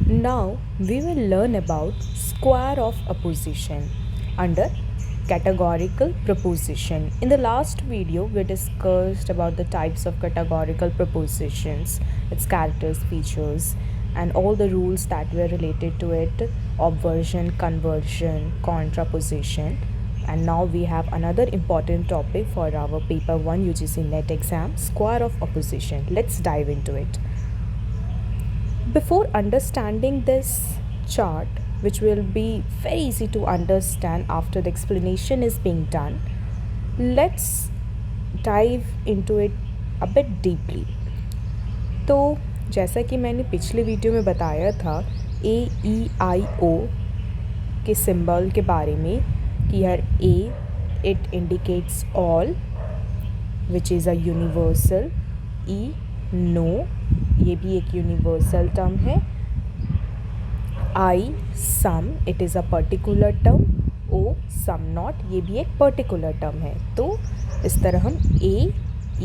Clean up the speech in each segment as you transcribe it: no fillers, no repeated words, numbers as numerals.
Now we will learn about square of opposition under categorical proposition. In the last video we discussed about the types of categorical propositions, its characters, features and all the rules that were related to it: obversion, conversion, contraposition. And now we have another important topic for our paper 1 UGC NET exam, square of opposition. Let's dive into it. Before understanding this chart, which will be very easy to understand after the explanation is being done, let's dive into it a bit deeply. तो जैसा कि मैंने पिछले video में बताया था AEIO के symbol के बारे में कि हर A it indicates all which is a universal, E no ये भी एक यूनिवर्सल टर्म है, I some it is a particular term, O some not ये भी एक पर्टिकुलर टर्म है. तो इस तरह हम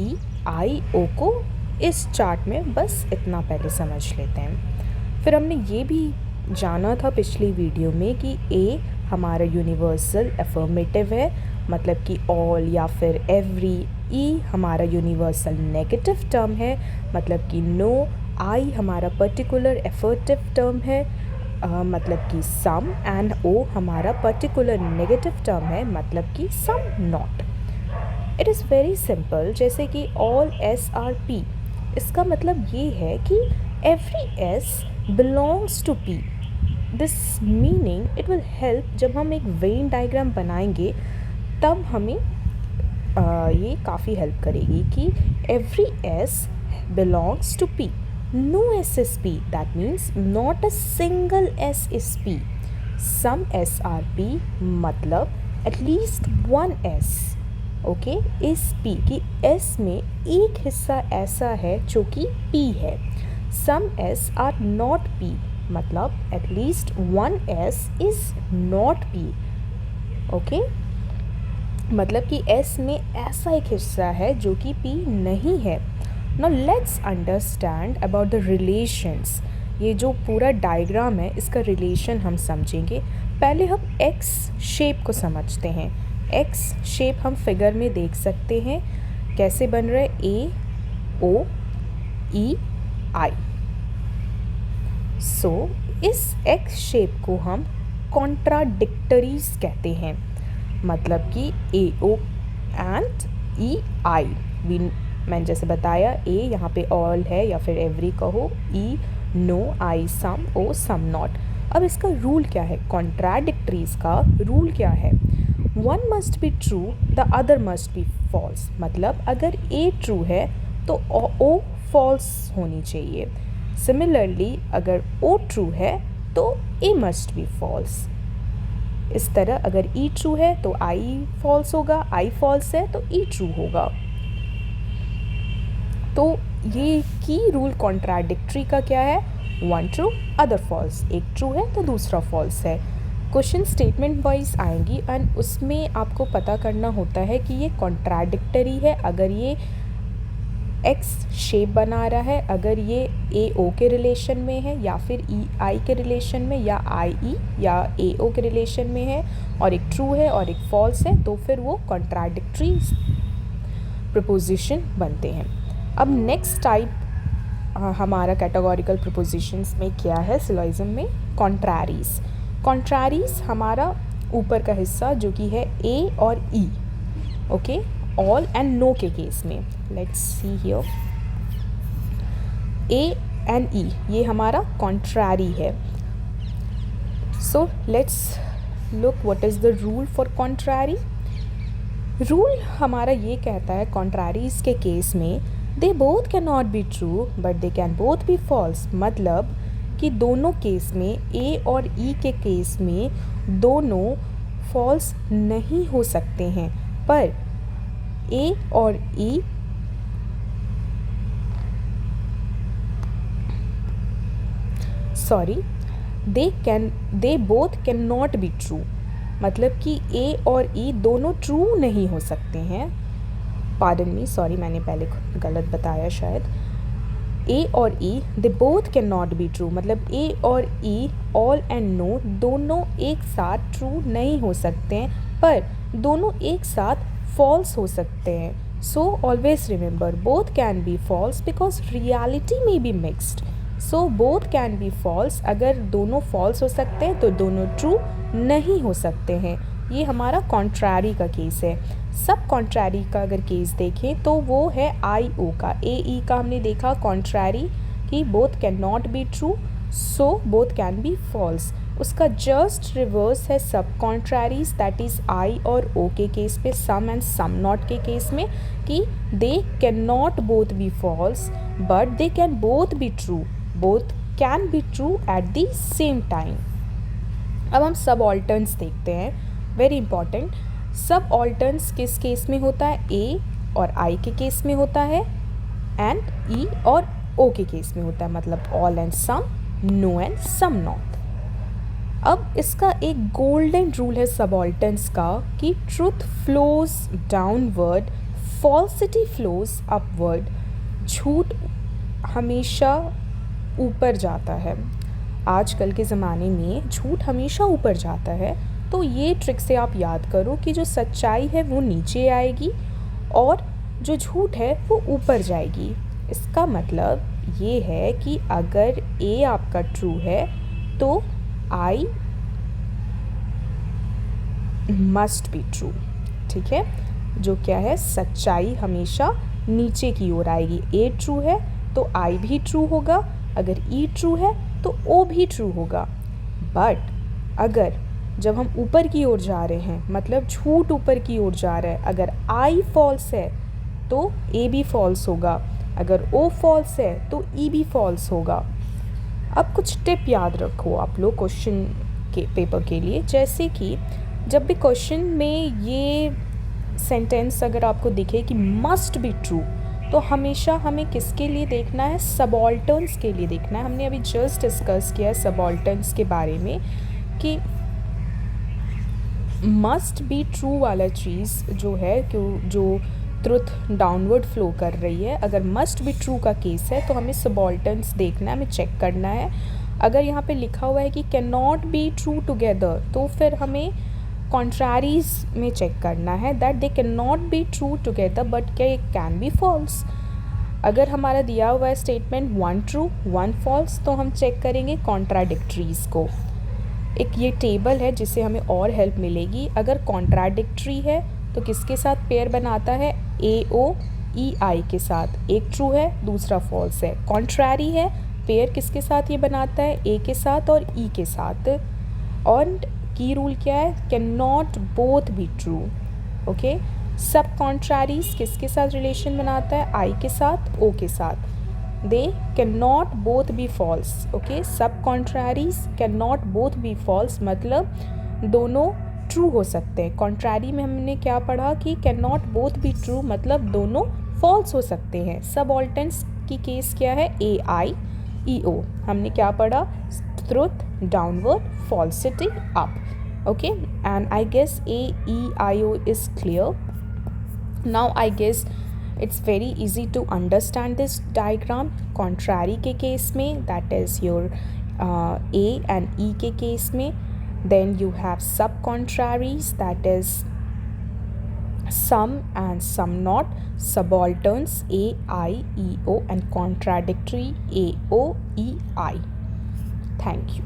AEIO को इस चार्ट में बस इतना पहले समझ लेते हैं. फिर हमने ये भी जाना था पिछली वीडियो में कि A हमारा यूनिवर्सल अफर्मेटिव है, मतलब कि ऑल या फिर एवरी. E हमारा यूनिवर्सल नेगेटिव टर्म है, मतलब कि नो. I हमारा पर्टिकुलर एफर्टिव टर्म है, मतलब कि सम. एंड O हमारा पर्टिकुलर नेगेटिव टर्म है, मतलब कि some not. It is very simple. जैसे कि ऑल S आर P, इसका मतलब ये है कि every S belongs to P. This meaning it will help जब हम एक वेन डायग्राम बनाएंगे तब हमें ये काफ़ी हेल्प करेगी कि every S belongs to P. No S is P, that means not a single S is P. Some S are P, मतलब at least one S, okay, is P. कि S में एक हिस्सा ऐसा है जो कि P है. Some S are not P, मतलब at least one S is not P, okay. मतलब कि S में ऐसा एक हिस्सा है जो कि P नहीं है. Now let's understand about the relations. ये जो पूरा डायग्राम है इसका रिलेशन हम समझेंगे. पहले हम X शेप को समझते हैं. X शेप हम फिगर में देख सकते हैं कैसे बन रहा है. A O E I. So इस X शेप को हम कॉन्ट्राडिक्टरीज कहते हैं, मतलब कि AO एंड EI. मैंने जैसे बताया A यहाँ पे ऑल है या फिर एवरी कहो, E no, I some, O some not. अब इसका रूल क्या है? कॉन्ट्राडिक्टरीज का रूल क्या है? One must be true, the other must be false. मतलब अगर A ट्रू है तो O फॉल्स होनी चाहिए. सिमिलरली अगर O ट्रू है तो A मस्ट बी फॉल्स. इस तरह अगर E ट्रू है तो I फॉल्स होगा, I फॉल्स है तो E ट्रू होगा. तो ये की रूल कॉन्ट्राडिक्टरी का क्या है? One true other false. एक ट्रू है तो दूसरा फॉल्स है. क्वेश्चन स्टेटमेंट वाइज आएंगी एंड उसमें आपको पता करना होता है कि ये कॉन्ट्राडिक्टरी है अगर ये X शेप बना रहा है, अगर ये AO के रिलेशन में है या फिर EI के रिलेशन में या IE या AO के रिलेशन में है, और एक ट्रू है और एक फॉल्स है, तो फिर वो कॉन्ट्राडिक्टरी प्रपोजिशन बनते हैं. अब नेक्स्ट टाइप हमारा कैटेगोरिकल प्रपोजिशंस में क्या है सिलोजिज्म में? कॉन्ट्रैरीज. कॉन्ट्रैरीज हमारा ऊपर का हिस्सा जो कि है A और E, okay, all and no के केस में. Let's see here A and E ये हमारा कॉन्ट्रैरी है. So let's look what is the rule for contrary. Rule हमारा ये कहता है कॉन्ट्रैरीज के केस में they both can not be true but they can both be false. मतलब कि दोनों केस में A और E के केस में दोनों फॉल्स नहीं हो सकते हैं, पर A और E they both can not be true. मतलब कि A और E दोनों ट्रू नहीं हो सकते हैं. पार्डन मी, सॉरी मैंने पहले गलत बताया शायद. ए और E they both can not be true, मतलब ए और ई, ऑल एंड नो, दोनों एक साथ ट्रू नहीं हो सकते हैं, पर दोनों एक साथ फॉल्स हो सकते हैं। So always remember both can be false because reality में be mixed. So both can be false, अगर दोनों फॉल्स हो सकते हैं तो दोनों ट्रू नहीं हो सकते हैं। ये हमारा कॉन्ट्रैरी का केस है। सब कॉन्ट्रैरी का अगर केस देखें तो वो है आई ओ का। ए ई का हमने देखा कॉन्ट्रैरी कि both can not be true, so both can be false. उसका जस्ट रिवर्स है सब कॉन्ट्रैरीज, दैट इज़ आई और ओ के केस पे, सम एंड सम नॉट के केस में, कि they can not both be false but they can both be true, both can be true at the same time. अब हम सब ऑल्टर्न्स देखते हैं, वेरी इंपॉर्टेंट। सब ऑल्टर्न्स किस केस में होता है? ए और आई के केस में होता है, एंड ई और ओ के केस में होता है, मतलब all and some, no and some not. अब इसका एक गोल्डन रूल है सब ऑल्टर्न्स का कि truth flows downward, falsity flows upward. झूठ हमेशा ऊपर जाता है। आजकल के ज़माने में झूठ हमेशा ऊपर जाता है, तो ये ट्रिक से आप याद करो कि जो सच्चाई है वो नीचे आएगी और जो झूठ है वो ऊपर जाएगी। इसका मतलब ये है कि अगर ए आपका ट्रू है तो आई मस्ट बी ट्रू, ठीक है। जो क्या है, सच्चाई हमेशा नीचे की ओर आएगी। ए ट्रू है तो आई भी ट्रू होगा, अगर ई ट्रू है तो ओ भी ट्रू होगा। बट अगर जब हम ऊपर की ओर जा रहे हैं, मतलब झूठ ऊपर की ओर जा रहा है, अगर आई फॉल्स है तो ए भी फॉल्स होगा, अगर ओ फॉल्स है तो ई भी फॉल्स होगा। अब कुछ टिप याद रखो आप लोग क्वेश्चन के पेपर के लिए, जैसे कि जब भी क्वेश्चन में ये सेंटेंस अगर आपको दिखे कि मस्ट बी ट्रू, तो हमेशा हमें किसके लिए देखना है? सबऑल्टर्न्स के लिए देखना है। हमने अभी जस्ट डिस्कस किया है सबऑल्टर्न्स के बारे में कि मस्ट बी ट्रू वाला चीज़ जो है, जो ट्रुथ डाउनवर्ड फ्लो कर रही है, अगर मस्ट बी ट्रू का केस है तो हमें सबऑल्टर्न्स देखना है, हमें चेक करना है। अगर यहाँ पे लिखा हुआ है कि can not be true together, तो फिर हमें कॉन्ट्रैरीज में चेक करना है that they can not be true together but can be false. अगर हमारा दिया हुआ है statement one true one false, तो हम चेक करेंगे कॉन्ट्राडिक्टरीज को। एक ये टेबल है जिससे हमें और हेल्प मिलेगी। अगर कॉन्ट्राडिक्टरी है तो किसके साथ पेयर बनाता है? ए ओ ई आई के साथ, एक ट्रू है दूसरा फॉल्स है। कॉन्ट्रैरी है, पेयर किसके साथ ये बनाता है? ए के साथ और ई के साथ। और की रूल क्या है? Can not both be true, okay. सब कॉन्ट्रैरीज किसके साथ रिलेशन बनाता है? आई के साथ, ओ के साथ। They can not both be false, okay. सब contraries can not both be false, मतलब दोनों ट्रू हो सकते हैं। कॉन्ट्रैरी में हमने क्या पढ़ा कि can not both be true, मतलब दोनों फॉल्स हो सकते हैं। सबऑल्टर्न्स की केस क्या है? ए आई ई ओ। हमने क्या पढ़ा? Truth downward, falsity up, okay, and I guess A E I O is clear. Now I guess it's very easy to understand this diagram. Contrary के केस में, that is your A and E के case में, then you have sub contraries, that is some and some not, subalterns A I E O, and contradictory A O E I. Thank you.